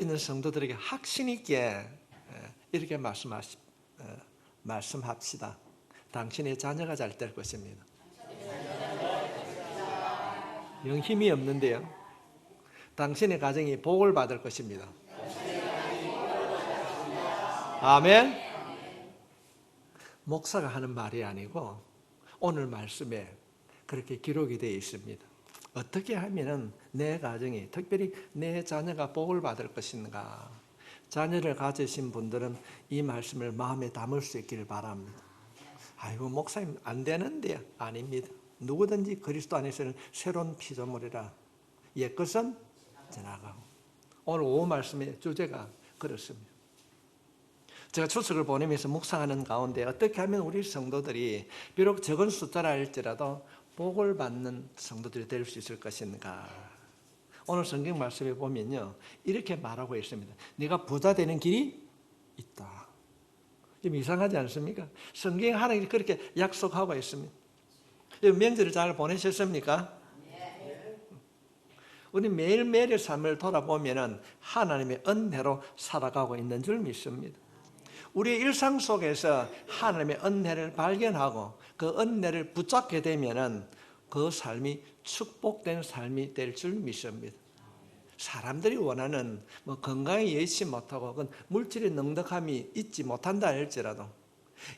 있는 성도들에게 확신 있게 이렇게 말씀합시다. 당신의 자녀가 잘 될 것입니다. 영 힘이 없는데요. 당신의 가정이 복을 받을 것입니다. 아멘. 목사가 하는 말이 아니고 오늘 말씀에 그렇게 기록이 되어 있습니다. 어떻게 하면 내 가정이, 특별히 내 자녀가 복을 받을 것인가? 자녀를 가지신 분들은 이 말씀을 마음에 담을 수 있기를 바랍니다. 아이고 목사님 안 되는데, 아닙니다. 누구든지 그리스도 안에서는 새로운 피조물이라 옛것은 지나가고. 오늘 오후 말씀의 주제가 그렇습니다. 제가 추석을 보내면서 묵상하는 가운데 어떻게 하면 우리 성도들이 비록 적은 숫자라 할지라도 복을 받는 성도들이 될 수 있을 것인가? 오늘 성경 말씀에 보면요, 이렇게 말하고 있습니다. 네가 부자 되는 길이 있다. 좀 이상하지 않습니까? 성경에 하나님이 그렇게 약속하고 있습니다. 명절을 잘 보내셨습니까? 우리 매일매일의 삶을 돌아보면 하나님의 은혜로 살아가고 있는 줄 믿습니다. 우리의 일상 속에서 하나님의 은혜를 발견하고 그 은혜를 붙잡게 되면 그 삶이 축복된 삶이 될 줄 믿습니다. 사람들이 원하는 건강에 여의치 못하고 그건 물질의 넉넉함이 있지 못한다 할지라도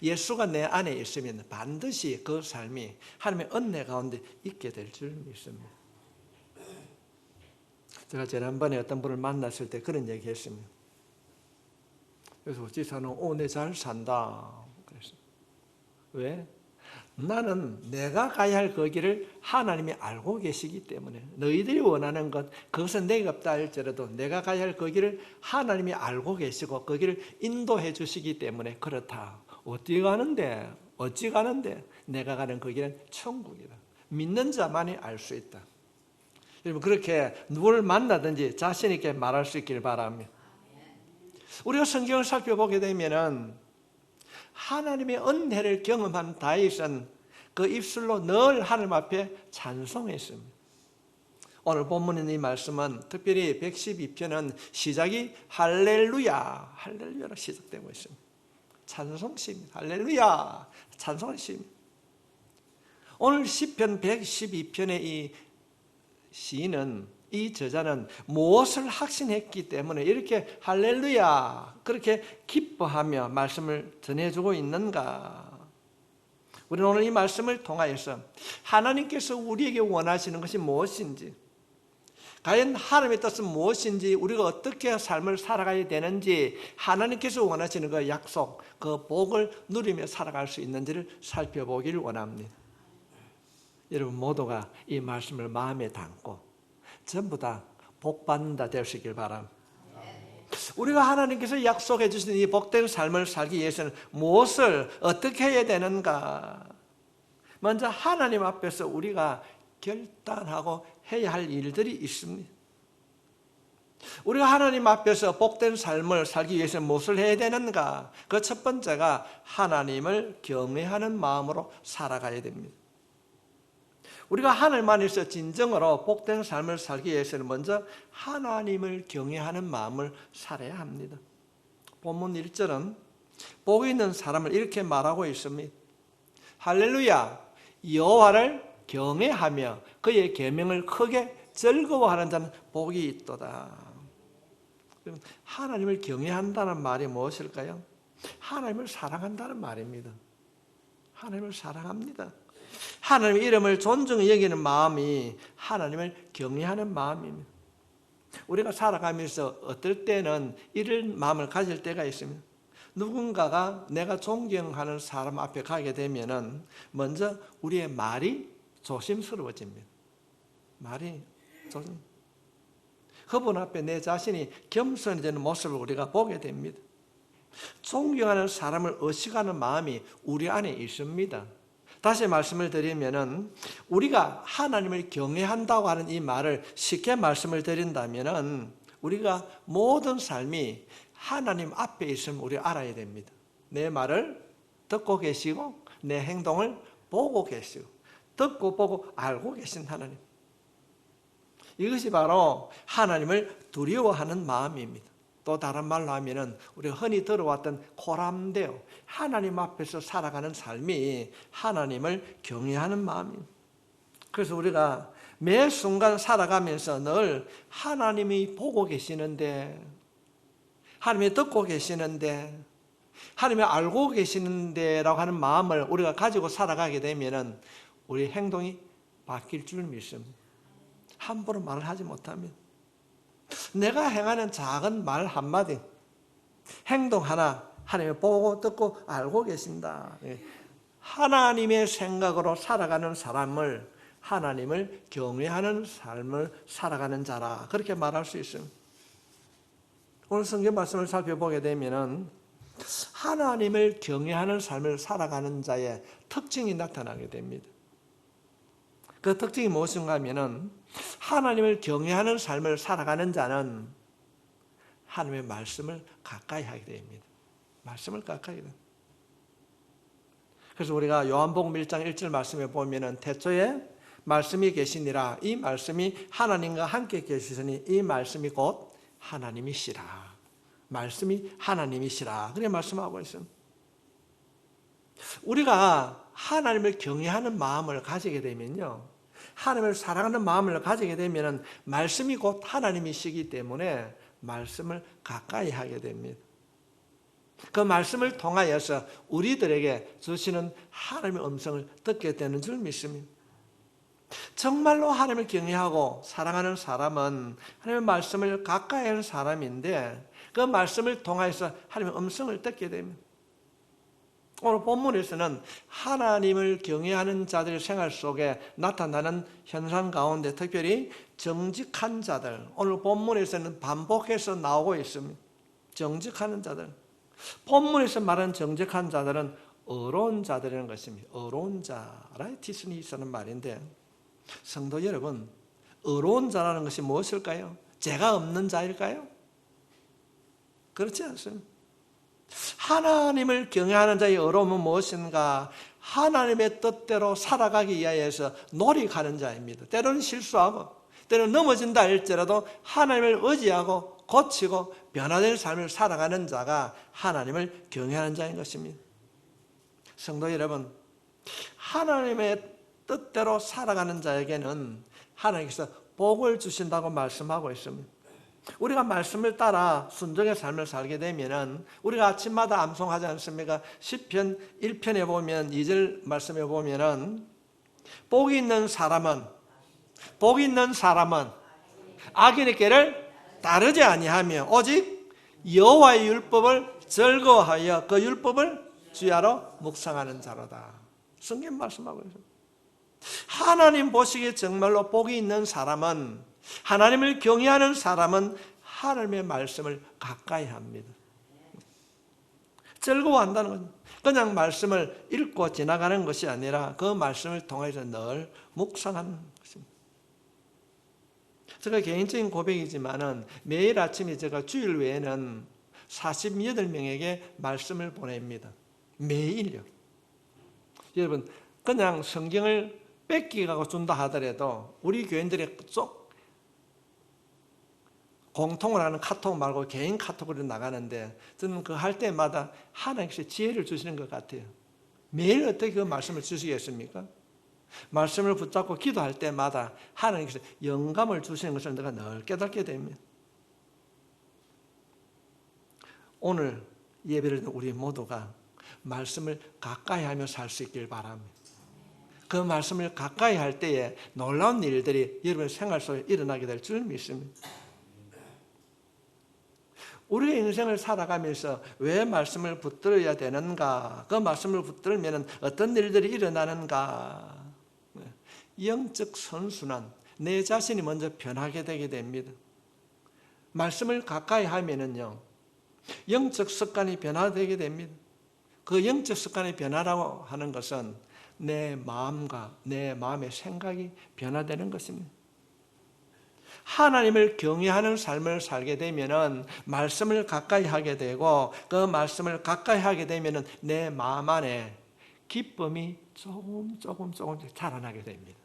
예수가 내 안에 있으면 반드시 그 삶이 하나님의 은혜 가운데 있게 될 줄 믿습니다. 제가 지난번에 어떤 분을 만났을 때 그런 얘기 했습니다. 그래서 지사는 내 잘 산다 그랬어요. 왜? 나는 내가 가야 할 그 길을 하나님이 알고 계시기 때문에, 너희들이 원하는 것 그것은 내가 없다 할지라도 내가 가야 할 그 길을 하나님이 알고 계시고 그 길을 인도해 주시기 때문에 그렇다. 어찌 가는데 내가 가는 그 길은 천국이다. 믿는 자만이 알 수 있다. 여러분 그렇게 누구를 만나든지 자신 있게 말할 수 있기를 바랍니다. 우리가 성경을 살펴보게 되면은 하나님의 은혜를 경험한 다윗은 그 입술로 늘 하나님 앞에 찬송했습니다. 오늘 본문에 있는 이 말씀은 특별히 112편은 시작이 할렐루야, 할렐루야로 시작되고 있습니다. 찬송시입니다. 할렐루야, 찬송시입니다. 오늘 시편 112편의 이 시인은, 이 저자는 무엇을 확신했기 때문에 이렇게 할렐루야 그렇게 기뻐하며 말씀을 전해주고 있는가? 우리는 오늘 이 말씀을 통하여서 하나님께서 우리에게 원하시는 것이 무엇인지, 과연 하나님의 뜻은 무엇인지, 우리가 어떻게 삶을 살아가야 되는지, 하나님께서 원하시는 그 약속, 그 복을 누리며 살아갈 수 있는지를 살펴보기를 원합니다. 여러분 모두가 이 말씀을 마음에 담고 전부 다 복받는다 되시길 바랍니다. 우리가 하나님께서 약속해 주신 이 복된 삶을 살기 위해서는 무엇을 어떻게 해야 되는가? 먼저 하나님 앞에서 우리가 결단하고 해야 할 일들이 있습니다. 우리가 하나님 앞에서 복된 삶을 살기 위해서 무엇을 해야 되는가? 그 첫 번째가 하나님을 경외하는 마음으로 살아가야 됩니다. 우리가 하나님 안에서 진정으로 복된 삶을 살기 위해서는 먼저 하나님을 경외하는 마음을 살아야 합니다. 본문 1절은 복 있는 사람을 이렇게 말하고 있습니다. 할렐루야, 여호와를 경외하며 그의 계명을 크게 즐거워하는 자는 복이 있도다. 하나님을 경외한다는 말이 무엇일까요? 하나님을 사랑한다는 말입니다. 하나님을 사랑합니다. 하나님의 이름을 존중히 여기는 마음이 하나님을 경외하는 마음입니다. 우리가 살아가면서 어떨 때는 이런 마음을 가질 때가 있습니다. 누군가가 내가 존경하는 사람 앞에 가게 되면은 먼저 우리의 말이 조심스러워집니다. 말이 조심. 그분 앞에 내 자신이 겸손해지는 모습을 우리가 보게 됩니다. 존경하는 사람을 의식하는 마음이 우리 안에 있습니다. 다시 말씀을 드리면은 우리가 하나님을 경외한다고 하는 이 말을 쉽게 말씀을 드린다면은 우리가 모든 삶이 하나님 앞에 있음을 우리 알아야 됩니다. 내 말을 듣고 계시고 내 행동을 보고 계시고 듣고 보고 알고 계신 하나님. 이것이 바로 하나님을 두려워하는 마음입니다. 또 다른 말로 하면은 우리가 흔히 들어왔던 코람데오, 하나님 앞에서 살아가는 삶이 하나님을 경외하는 마음입니다. 그래서 우리가 매 순간 살아가면서 늘 하나님이 보고 계시는데, 하나님이 듣고 계시는데, 하나님이 알고 계시는데라고 하는 마음을 우리가 가지고 살아가게 되면은 우리 행동이 바뀔 줄 믿습니다. 함부로 말을 하지 못하면 내가 행하는 작은 말 한마디, 행동 하나 하나님이 보고 듣고 알고 계신다. 하나님의 생각으로 살아가는 사람을 하나님을 경외하는 삶을 살아가는 자라, 그렇게 말할 수 있습니다. 오늘 성경 말씀을 살펴보게 되면은 하나님을 경외하는 삶을 살아가는 자의 특징이 나타나게 됩니다. 그 특징이 무엇인가 하면은 하나님을 경외하는 삶을 살아가는 자는 하나님의 말씀을 가까이 하게 됩니다. 말씀을 가까이 합니다. 그래서 우리가 요한복음 1장 1절 말씀에 보면은 태초에 말씀이 계시니라, 이 말씀이 하나님과 함께 계시더니 이 말씀이 곧 하나님이시라. 말씀이 하나님이시라. 그렇게 말씀하고 있습니다. 우리가 하나님을 경외하는 마음을 가지게 되면요, 하나님을 사랑하는 마음을 가지게 되면 말씀이 곧 하나님이시기 때문에 말씀을 가까이 하게 됩니다. 그 말씀을 통하여서 우리들에게 주시는 하나님의 음성을 듣게 되는 줄 믿습니다. 정말로 하나님을 경외하고 사랑하는 사람은 하나님의 말씀을 가까이 하는 사람인데 그 말씀을 통하여서 하나님의 음성을 듣게 됩니다. 오늘 본문에서는 하나님을 경외하는 자들의 생활 속에 나타나는 현상 가운데 특별히 정직한 자들, 오늘 본문에서는 반복해서 나오고 있습니다. 정직하는 자들. 본문에서 말하는 정직한 자들은 의로운 자들이라는 것입니다. 의로운 자, 라이티스니 쓰는 말인데, 성도 여러분, 의로운 자라는 것이 무엇일까요? 죄가 없는 자일까요? 그렇지 않습니다. 하나님을 경외하는 자의 의로움은 무엇인가? 하나님의 뜻대로 살아가기 위하여서 노력하는 자입니다. 때로는 실수하고 때로는 넘어진다 할지라도 하나님을 의지하고 고치고 변화된 삶을 살아가는 자가 하나님을 경외하는 자인 것입니다. 성도 여러분, 하나님의 뜻대로 살아가는 자에게는 하나님께서 복을 주신다고 말씀하고 있습니다. 우리가 말씀을 따라 순종의 삶을 살게 되면은 우리가 아침마다 암송하지 않습니까? 시편 1편에 보면 2절 말씀에 보면은 복이 있는 사람은 악인의 길을 따르지 아니하며 오직 여호와의 율법을 즐거워하여 그 율법을 주야로 묵상하는 자로다. 성경 말씀하고 있습니다. 하나님 보시기에 정말로 복이 있는 사람은, 하나님을 경외하는 사람은 하나님의 말씀을 가까이 합니다. 즐거워한다는 건 그냥 말씀을 읽고 지나가는 것이 아니라 그 말씀을 통해서 늘 묵상하는 것입니다. 제가 개인적인 고백이지만은 매일 아침에 제가 주일 외에는 48명에게 말씀을 보냅니다. 매일요. 여러분, 그냥 성경을 뺏기고 준다 하더라도 우리 교인들이 쏙 공통을 하는 카톡 말고 개인 카톡으로 나가는데 저는 그 할 때마다 하나님께서 지혜를 주시는 것 같아요. 매일 어떻게 그 말씀을 주시겠습니까? 말씀을 붙잡고 기도할 때마다 하나님께서 영감을 주시는 것을 내가 늘 깨닫게 됩니다. 오늘 예배를 드린 우리 모두가 말씀을 가까이 하며 살 수 있길 바랍니다. 그 말씀을 가까이 할 때에 놀라운 일들이 여러분의 생활 속에 일어나게 될 줄 믿습니다. 우리의 인생을 살아가면서 왜 말씀을 붙들어야 되는가? 그 말씀을 붙들면 어떤 일들이 일어나는가? 영적 선순환, 내 자신이 먼저 변하게 되게 됩니다. 말씀을 가까이 하면은요, 영적 습관이 변화되게 됩니다. 그 영적 습관의 변화라고 하는 것은 내 마음과 내 마음의 생각이 변화되는 것입니다. 하나님을 경외하는 삶을 살게 되면은 말씀을 가까이 하게 되고 그 말씀을 가까이 하게 되면은 내 마음 안에 기쁨이 조금씩 자라나게 됩니다.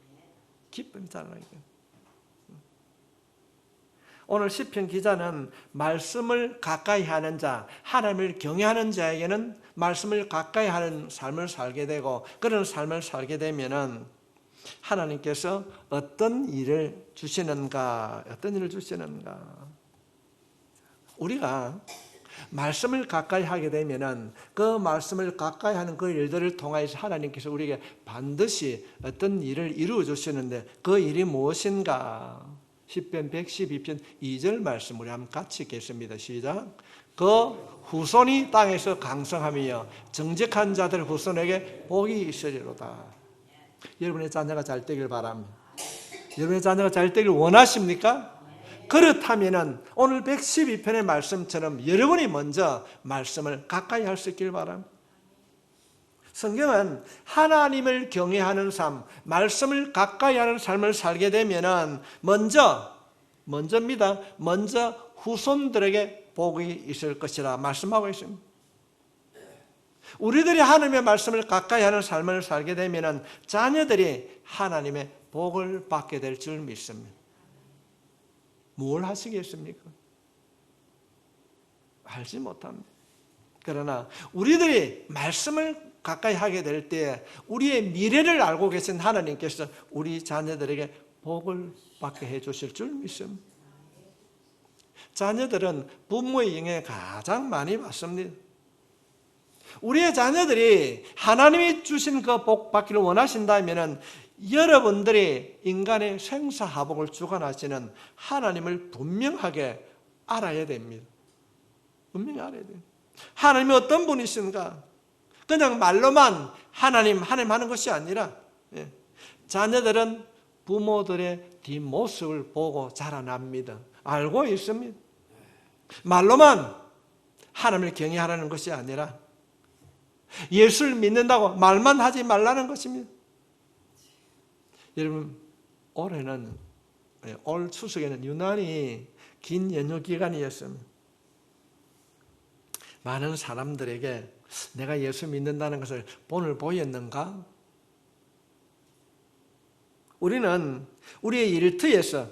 기쁨이 자라나게 됩니다. 오늘 시편 기자는 말씀을 가까이 하는 자, 하나님을 경외하는 자에게는 말씀을 가까이 하는 삶을 살게 되고, 그런 삶을 살게 되면은 하나님께서 어떤 일을 주시는가, 어떤 일을 주시는가. 우리가 말씀을 가까이 하게 되면은 그 말씀을 가까이 하는 그 일들을 통하여서 하나님께서 우리에게 반드시 어떤 일을 이루어 주시는데, 그 일이 무엇인가? 시편 112편 2절 말씀 우리 한번 같이 읽겠습니다. 시작. 그 후손이 땅에서 강성하며 정직한 자들 후손에게 복이 있으리로다. 여러분의 자녀가 잘 되길 바랍니다. 여러분의 자녀가 잘 되길 원하십니까? 그렇다면 오늘 112편의 말씀처럼 여러분이 먼저 말씀을 가까이 할 수 있길 바랍니다. 성경은 하나님을 경외하는 삶, 말씀을 가까이 하는 삶을 살게 되면 먼저입니다. 먼저 후손들에게 복이 있을 것이라 말씀하고 있습니다. 우리들이 하나님의 말씀을 가까이 하는 삶을 살게 되면 자녀들이 하나님의 복을 받게 될 줄 믿습니다. 뭘 하시겠습니까? 알지 못합니다. 그러나 우리들이 말씀을 가까이 하게 될 때 우리의 미래를 알고 계신 하나님께서 우리 자녀들에게 복을 받게 해주실 줄 믿습니다. 자녀들은 부모의 영향을 가장 많이 받습니다. 우리의 자녀들이 하나님이 주신 그 복 받기를 원하신다면 여러분들이 인간의 생사화복을 주관하시는 하나님을 분명하게 알아야 됩니다. 분명히 알아야 돼요. 하나님이 어떤 분이신가? 그냥 말로만 하나님 하는 것이 아니라, 자녀들은 부모들의 뒷모습을 보고 자라납니다. 알고 있습니다. 말로만 하나님을 경외하라는 것이 아니라 예수를 믿는다고 말만 하지 말라는 것입니다. 여러분, 올 추석에는 유난히 긴 연휴 기간이었습니다. 많은 사람들에게 내가 예수 믿는다는 것을 본을 보였는가? 우리는 우리의 일터에서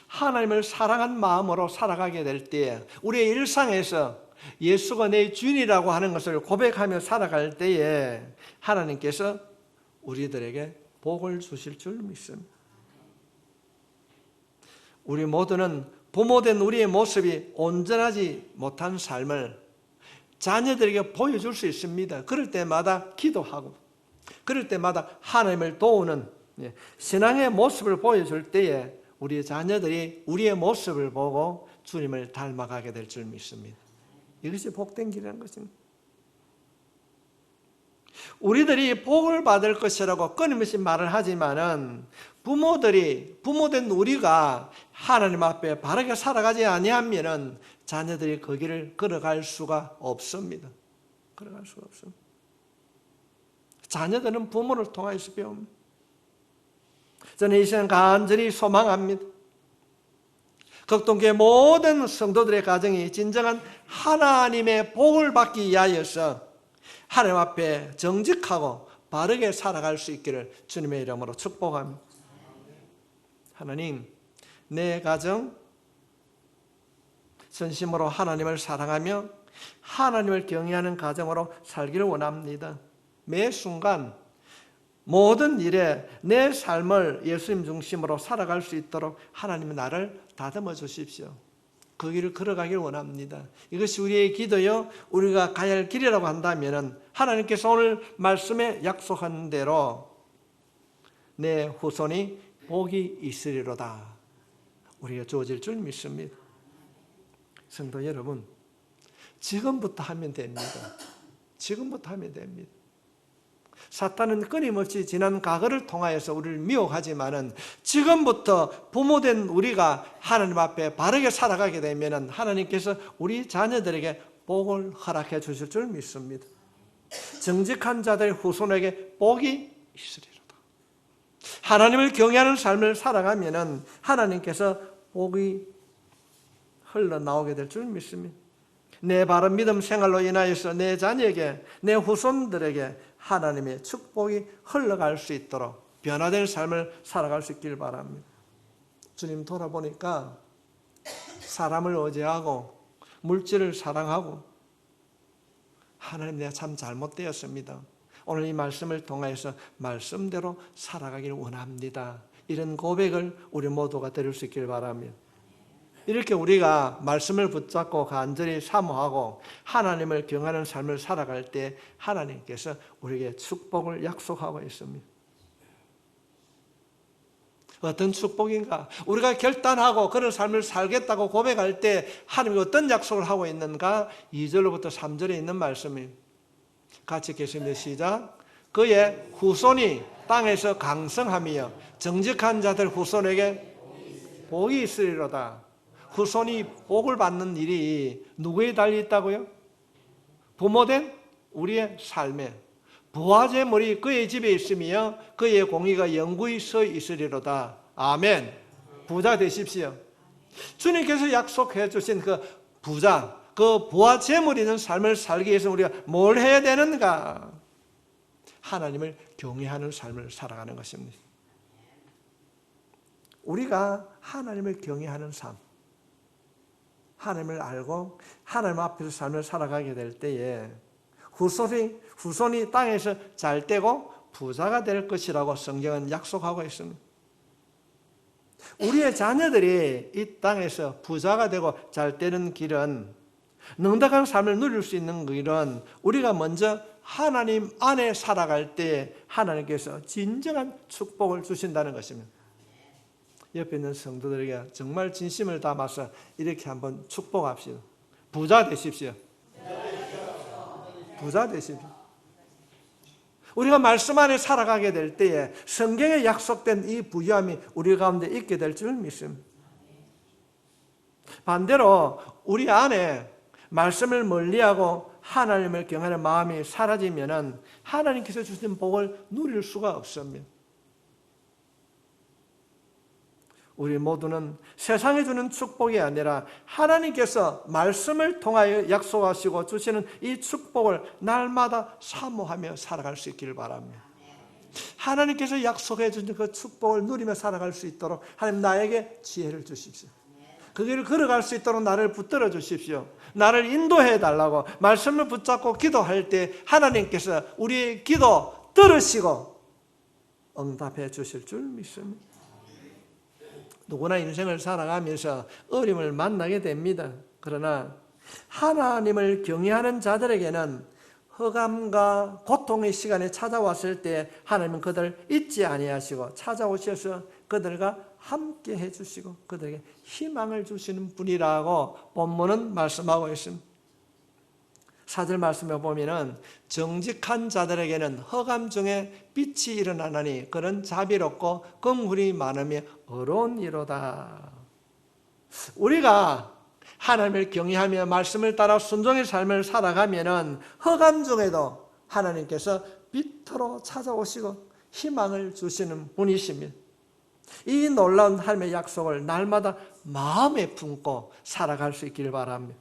하나님을 사랑한 마음으로 살아가게 될 때, 우리의 일상에서 예수가 내 주인이라고 하는 것을 고백하며 살아갈 때에 하나님께서 우리들에게 복을 주실 줄 믿습니다. 우리 모두는 부모된 우리의 모습이 온전하지 못한 삶을 자녀들에게 보여줄 수 있습니다. 그럴 때마다 기도하고, 그럴 때마다 하나님을 도우는 신앙의 모습을 보여줄 때에 우리 자녀들이 우리의 모습을 보고 주님을 닮아가게 될 줄 믿습니다. 이것이 복된 길이라는 것입니다. 우리들이 복을 받을 것이라고 끊임없이 말을 하지만은 부모된 우리가 하나님 앞에 바르게 살아가지 아니하면은 자녀들이 그 길을 걸어갈 수가 없습니다. 걸어갈 수가 없습니다. 자녀들은 부모를 통해서 배웁니다. 저는 이 시간 간절히 소망합니다. 극동교회 모든 성도들의 가정이 진정한 하나님의 복을 받기 위하여서 하나님 앞에 정직하고 바르게 살아갈 수 있기를 주님의 이름으로 축복합니다. 하나님, 내 가정 전심으로 하나님을 사랑하며 하나님을 경외하는 가정으로 살기를 원합니다. 매 순간 모든 일에 내 삶을 예수님 중심으로 살아갈 수 있도록 하나님은 나를 다듬어 주십시오. 그 길을 걸어가길 원합니다. 이것이 우리의 기도요, 우리가 가야 할 길이라고 한다면 하나님께서 오늘 말씀에 약속한 대로 내 후손이 복이 있으리로다, 우리가 주어질 줄 믿습니다. 성도 여러분, 지금부터 하면 됩니다. 지금부터 하면 됩니다. 사탄은 끊임없이 지난 과거를 통하여서 우리를 미혹하지만은 지금부터 부모된 우리가 하나님 앞에 바르게 살아가게 되면은 하나님께서 우리 자녀들에게 복을 허락해 주실 줄 믿습니다. 정직한 자들의 후손에게 복이 있으리로다. 하나님을 경외하는 삶을 살아가면은 하나님께서 복이 흘러나오게 될 줄 믿습니다. 내 바른 믿음 생활로 인하여서 내 자녀에게, 내 후손들에게 하나님의 축복이 흘러갈 수 있도록 변화된 삶을 살아갈 수 있길 바랍니다. 주님 돌아보니까 사람을 의지하고 물질을 사랑하고 하나님 내가 참 잘못되었습니다. 오늘 이 말씀을 통해서 말씀대로 살아가기를 원합니다. 이런 고백을 우리 모두가 드릴 수 있기를 바랍니다. 이렇게 우리가 말씀을 붙잡고 간절히 사모하고 하나님을 경외하는 삶을 살아갈 때 하나님께서 우리에게 축복을 약속하고 있습니다. 어떤 축복인가? 우리가 결단하고 그런 삶을 살겠다고 고백할 때 하나님이 어떤 약속을 하고 있는가? 2절로부터 3절에 있는 말씀입니다. 같이 읽겠습니다. 시작. 그의 후손이 땅에서 강성하며 정직한 자들 후손에게 복이 있으리로다. 후손이 복을 받는 일이 누구에 달려 있다고요? 부모된 우리의 삶에. 부와 재물이 그의 집에 있으며 그의 공의가 영구히 서 있으리로다. 아멘. 부자 되십시오. 주님께서 약속해 주신 그 부자, 그 부와 재물이 있는 삶을 살기 위해서 우리가 뭘 해야 되는가? 하나님을 경외하는 삶을 살아가는 것입니다. 우리가 하나님을 경외하는 삶, 하나님을 알고 하나님 앞에서 삶을 살아가게 될 때에 후손이 땅에서 잘 되고 부자가 될 것이라고 성경은 약속하고 있습니다. 우리의 자녀들이 이 땅에서 부자가 되고 잘 되는 길은, 넉넉한 삶을 누릴 수 있는 길은 우리가 먼저 하나님 안에 살아갈 때 하나님께서 진정한 축복을 주신다는 것입니다. 옆에 있는 성도들에게 정말 진심을 담아서 이렇게 한번 축복합시다. 부자 되십시오. 부자 되십시오. 우리가 말씀 안에 살아가게 될 때에 성경에 약속된 이 부유함이 우리 가운데 있게 될 줄 믿습니다. 반대로 우리 안에 말씀을 멀리하고 하나님을 경외하는 마음이 사라지면 하나님께서 주신 복을 누릴 수가 없습니다. 우리 모두는 세상에 주는 축복이 아니라 하나님께서 말씀을 통하여 약속하시고 주시는 이 축복을 날마다 사모하며 살아갈 수 있기를 바랍니다. 하나님께서 약속해 주신 그 축복을 누리며 살아갈 수 있도록 하나님 나에게 지혜를 주십시오. 그 길을 걸어갈 수 있도록 나를 붙들어 주십시오. 나를 인도해 달라고 말씀을 붙잡고 기도할 때 하나님께서 우리의 기도 들으시고 응답해 주실 줄 믿습니다. 누구나 인생을 살아가면서 어려움을 만나게 됩니다. 그러나 하나님을 경외하는 자들에게는 흑암과 고통의 시간이 찾아왔을 때 하나님은 그들을 잊지 아니하시고 찾아오셔서 그들과 함께 해주시고 그들에게 희망을 주시는 분이라고 본문은 말씀하고 있습니다. 4절 말씀에 보면은 정직한 자들에게는 흑암 중에 빛이 일어나나니 그는 자비롭고 긍휼이 많으며 의로우니로다. 우리가 하나님을 경외하며 말씀을 따라 순종의 삶을 살아가면은 흑암 중에도 하나님께서 빛으로 찾아오시고 희망을 주시는 분이십니다. 이 놀라운 하나님의 약속을 날마다 마음에 품고 살아갈 수 있기를 바랍니다.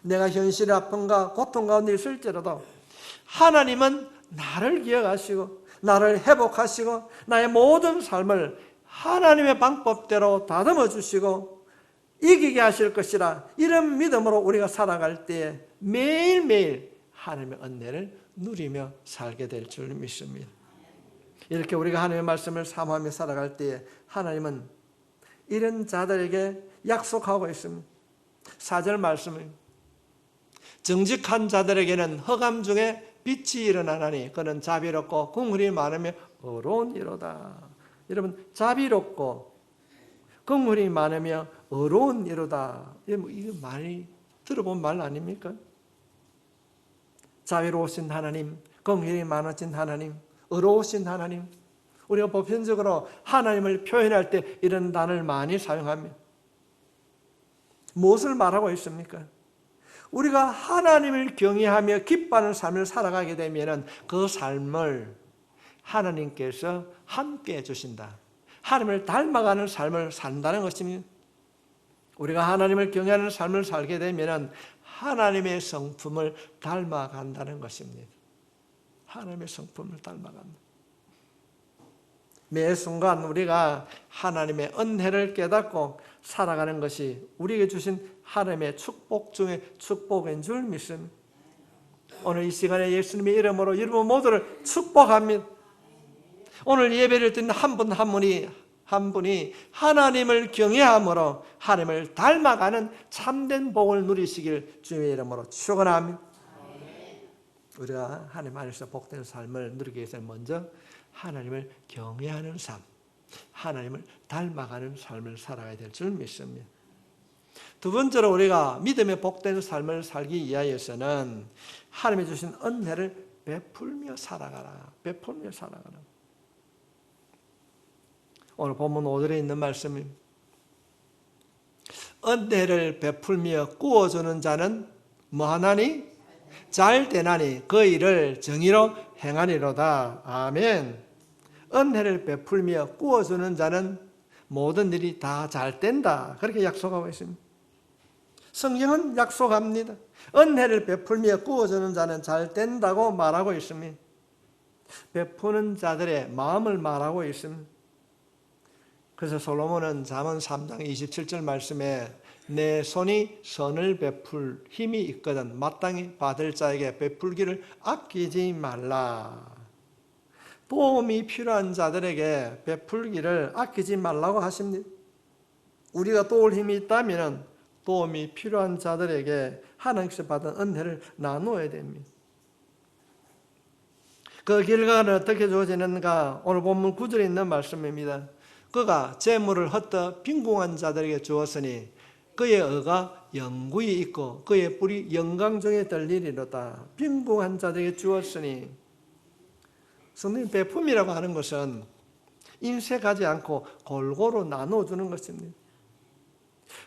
내가 현실의 아픔과 고통 가운데 있을지라도 하나님은 나를 기억하시고 나를 회복하시고 나의 모든 삶을 하나님의 방법대로 다듬어 주시고 이기게 하실 것이라, 이런 믿음으로 우리가 살아갈 때에 매일매일 하나님의 은혜를 누리며 살게 될 줄 믿습니다. 이렇게 우리가 하나님의 말씀을 사모하며 살아갈 때에 하나님은 이런 자들에게 약속하고 있습니다. 4절 말씀입니다. 정직한 자들에게는 흑암 중에 빛이 일어나나니 그는 자비롭고 긍휼이 많으며 의로우니로다. 여러분, 자비롭고 긍휼이 많으며 의로우니로다. 이거 많이 들어본 말 아닙니까? 자비로우신 하나님, 긍휼이 많으신 하나님, 의로우신 하나님. 우리가 보편적으로 하나님을 표현할 때 이런 단어를 많이 사용합니다. 무엇을 말하고 있습니까? 우리가 하나님을 경외하며 기뻐하는 삶을 살아가게 되면 그 삶을 하나님께서 함께 해주신다. 하나님을 닮아가는 삶을 산다는 것입니다. 우리가 하나님을 경외하는 삶을 살게 되면 하나님의 성품을 닮아간다는 것입니다. 하나님의 성품을 닮아간다. 매 순간 우리가 하나님의 은혜를 깨닫고 살아가는 것이 우리에게 주신 하나님의 축복 중에 축복인 줄 믿습니다. 오늘 이 시간에 예수님의 이름으로 여러분 모두를 축복합니다. 오늘 예배를 드리는 한 분 한 분이 하나님을 경외함으로 하나님을 닮아가는 참된 복을 누리시길 주의 이름으로 축원합니다. 우리가 하나님 안에서 복된 삶을 누리기 위해서는 먼저 하나님을 경외하는 삶, 하나님을 닮아가는 삶을 살아가야 될 줄 믿습니다. 두 번째로 우리가 믿음의 복된 삶을 살기 위하여서는 하나님이 주신 은혜를 베풀며 살아가라. 베풀며 살아가라. 오늘 본문 5절에 있는 말씀입니다. 은혜를 베풀며 구워주는 자는 뭐하나니? 잘 되나니 그 일을 정의로 행하리로다. 아멘. 은혜를 베풀며 구워주는 자는 모든 일이 다 잘 된다. 그렇게 약속하고 있습니다. 성경은 약속합니다. 은혜를 베풀며 구워주는 자는 잘 된다고 말하고 있습니다. 베푸는 자들의 마음을 말하고 있습니다. 그래서 솔로몬은 잠언 3장 27절 말씀에 내 손이 선을 베풀 힘이 있거든 마땅히 받을 자에게 베풀기를 아끼지 말라. 도움이 필요한 자들에게 베풀기를 아끼지 말라고 하십니다. 우리가 도울 힘이 있다면 도움이 필요한 자들에게 하나님께서 받은 은혜를 나누어야 됩니다. 그 결과는 어떻게 주어지는가? 오늘 본문 9절에 있는 말씀입니다. 그가 재물을 헛되어 빈궁한 자들에게 주었으니 그의 의가 영구히 있고 그의 뿔이 영광 중에 들리리로다. 빈궁한 자들에게 주었으니 성도님 베품이라고 하는 것은 인색하지 않고 골고루 나눠주는 것입니다.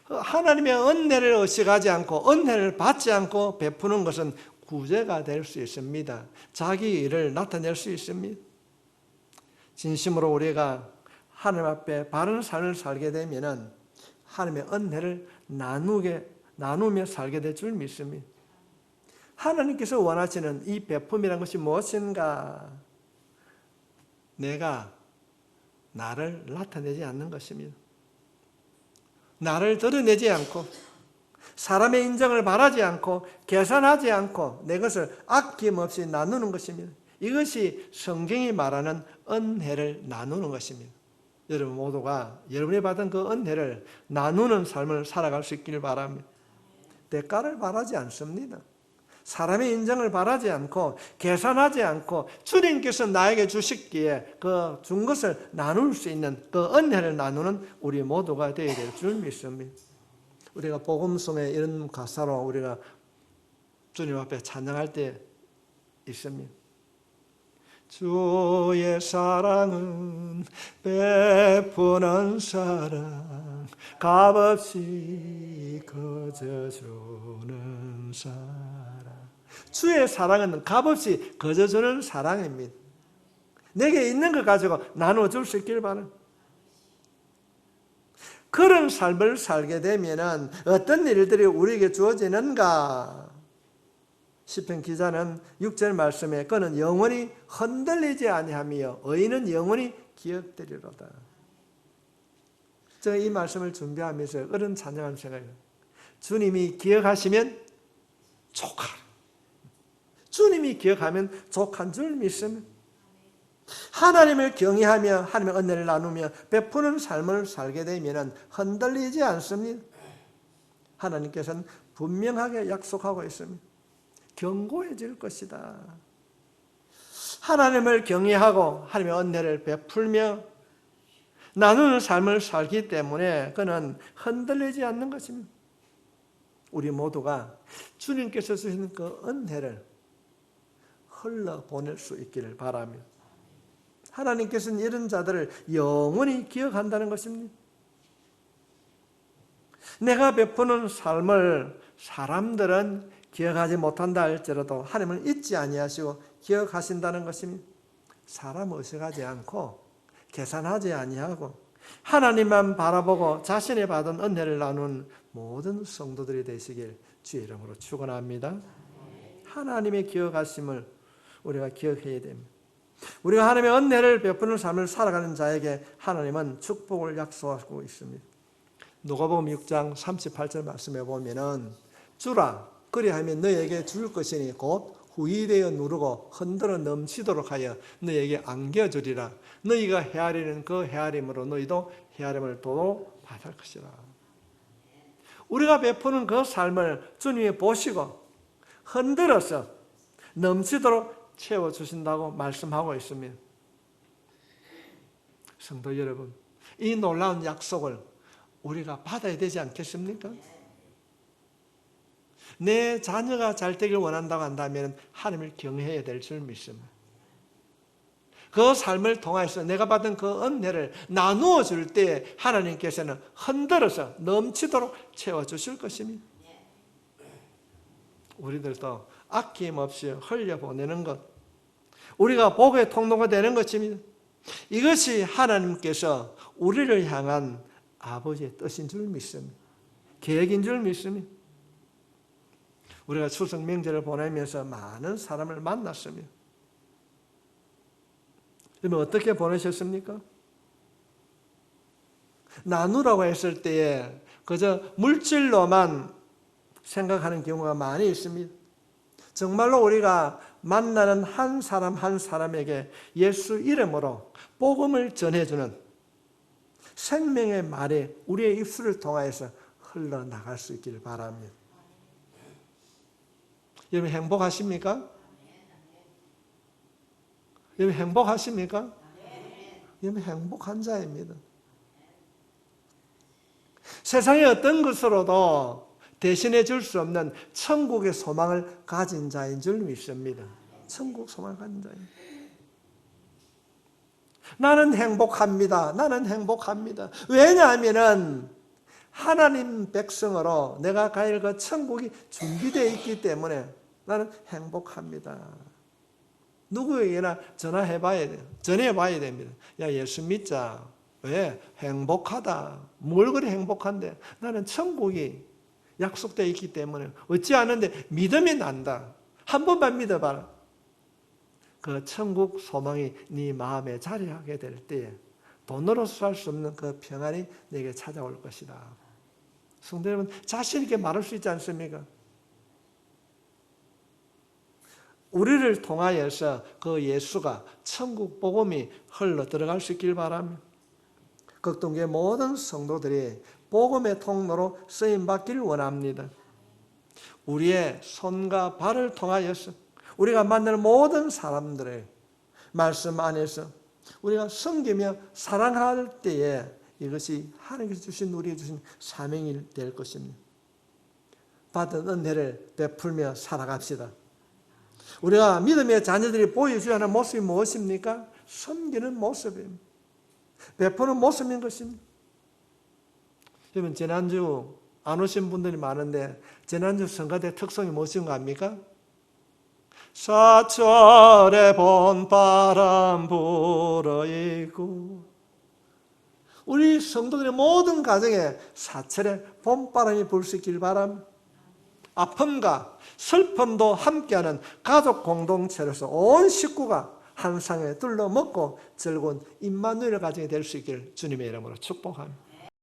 하나님의 은혜를 의식하지 않고 은혜를 받지 않고 베푸는 것은 구제가 될 수 있습니다. 자기 일을 나타낼 수 있습니다. 진심으로 우리가 하나님 앞에 바른 삶을 살게 되면 하나님의 은혜를 나누며 살게 될 줄 믿습니다. 하나님께서 원하시는 이 베품이라는 것이 무엇인가? 내가 나를 나타내지 않는 것입니다. 나를 드러내지 않고 사람의 인정을 바라지 않고 계산하지 않고 내 것을 아낌없이 나누는 것입니다. 이것이 성경이 말하는 은혜를 나누는 것입니다. 여러분 모두가 여러분이 받은 그 은혜를 나누는 삶을 살아갈 수 있기를 바랍니다. 대가를 바라지 않습니다. 사람의 인정을 바라지 않고 계산하지 않고 주님께서 나에게 주셨기에 그 준 것을 나눌 수 있는 그 은혜를 나누는 우리 모두가 되어야 될 줄 믿습니다. 우리가 복음송의 이런 가사로 우리가 주님 앞에 찬양할 때 있습니다. 주의 사랑은 베푸는 사랑 값없이 거저주는 사랑. 주의 사랑은 값없이 거저주는 사랑입니다. 내게 있는 것 가지고 나눠줄 수 있길 바랍니다. 그런 삶을 살게 되면 어떤 일들이 우리에게 주어지는가? 시편 기자는 6절 말씀에 그는 영원히 흔들리지 아니하며 의인은 영원히 기억되리로다. 제가 이 말씀을 준비하면서 그런 찬양을 생각해요. 주님이 기억하시면 족하. 주님이 기억하면 족한 줄 믿습니다. 하나님을 경외하며 하나님의 은혜를 나누며 베푸는 삶을 살게 되면 흔들리지 않습니다. 하나님께서는 분명하게 약속하고 있습니다. 견고해질 것이다. 하나님을 경외하고 하나님의 은혜를 베풀며 나누는 삶을 살기 때문에 그는 흔들리지 않는 것입니다. 우리 모두가 주님께서 주시는 그 은혜를 흘러보낼 수 있기를 바랍니다. 하나님께서는 이런 자들을 영원히 기억한다는 것입니다. 내가 베푸는 삶을 사람들은 기억하지 못한다 할지라도 하나님을 잊지 아니하시고 기억하신다는 것입니다. 사람 의식하지 않고 계산하지 아니하고 하나님만 바라보고 자신이 받은 은혜를 나누는 모든 성도들이 되시길 주의 이름으로 축원합니다. 하나님의 기억하심을 우리가 기억해야 됩니다. 우리가 하나님의 은혜를 베푸는 삶을 살아가는 자에게 하나님은 축복을 약속하고 있습니다. 누가복음 6장 38절 말씀해 보면은 주라 그리하면 너에게 줄 것이니 곧 후이되어 누르고 흔들어 넘치도록 하여 너에게 안겨주리라. 너희가 헤아리는 그 헤아림으로 너희도 헤아림을 도로 받을 것이라. 우리가 베푸는 그 삶을 주님이 보시고 흔들어서 넘치도록 채워주신다고 말씀하고 있습니다. 성도 여러분, 이 놀라운 약속을 우리가 받아야 되지 않겠습니까? 내 자녀가 잘 되길 원한다고 한다면 하나님을 경외해야 될 줄 믿습니다. 그 삶을 통해서 내가 받은 그 은혜를 나누어 줄 때 하나님께서는 흔들어서 넘치도록 채워주실 것입니다. 우리들도 아낌없이 흘려보내는 것, 우리가 복의 통로가 되는 것입니다. 이것이 하나님께서 우리를 향한 아버지의 뜻인 줄 믿습니다. 계획인 줄 믿습니다. 우리가 추석 명절을 보내면서 많은 사람을 만났습니다. 여러분 어떻게 보내셨습니까? 나누라고 했을 때에 그저 물질로만 생각하는 경우가 많이 있습니다. 정말로 우리가 만나는 한 사람 한 사람에게 예수 이름으로 복음을 전해주는 생명의 말이 우리의 입술을 통하여서 흘러나갈 수 있기를 바랍니다. 여러분 행복하십니까? 여러분 행복하십니까? 여러분 행복한 자입니다. 세상의 어떤 것으로도 대신해 줄 수 없는 천국의 소망을 가진 자인 줄 믿습니다. 천국 소망을 가진 자입니다. 나는 행복합니다. 나는 행복합니다. 왜냐하면 하나님 백성으로 내가 갈 그 천국이 준비되어 있기 때문에 나는 행복합니다. 누구에게나 전화해봐야 돼요. 전해봐야 됩니다. 야, 예수 믿자. 왜? 행복하다. 뭘 그리 행복한데? 나는 천국이 약속되어 있기 때문에 어찌 아는데 믿음이 난다. 한 번만 믿어봐라. 그 천국 소망이 네 마음에 자리하게 될 때에 돈으로서 살 수 없는 그 평안이 내게 찾아올 것이다. 성도 여러분, 자신 있게 말할 수 있지 않습니까? 우리를 통하여서 그 예수가 천국 복음이 흘러 들어갈 수 있길 바랍니다. 극동교의 모든 성도들이 복음의 통로로 쓰임받기를 원합니다. 우리의 손과 발을 통하여서 우리가 만날 모든 사람들의 말씀 안에서 우리가 섬기며 사랑할 때에 이것이 하나님께서 주신 우리에게 주신 사명이 될 것입니다. 받은 은혜를 베풀며 살아갑시다. 우리가 믿음의 자녀들이 보여줘야 하는 모습이 무엇입니까? 섬기는 모습입니다. 베푸는 모습인 것입니다. 여러분 지난주 안 오신 분들이 많은데 지난주 성가대 특성이 무엇인가 압니까? 사철에 봄바람 불어있고 우리 성도들의 모든 가정에 사철에 봄바람이 불 수 있길 바랍니다. 아픔과 슬픔도 함께하는 가족 공동체로서 온 식구가 한 상에 둘러 먹고 즐거운 임마누엘 가정이 될 수 있기를 주님의 이름으로 축복합니다.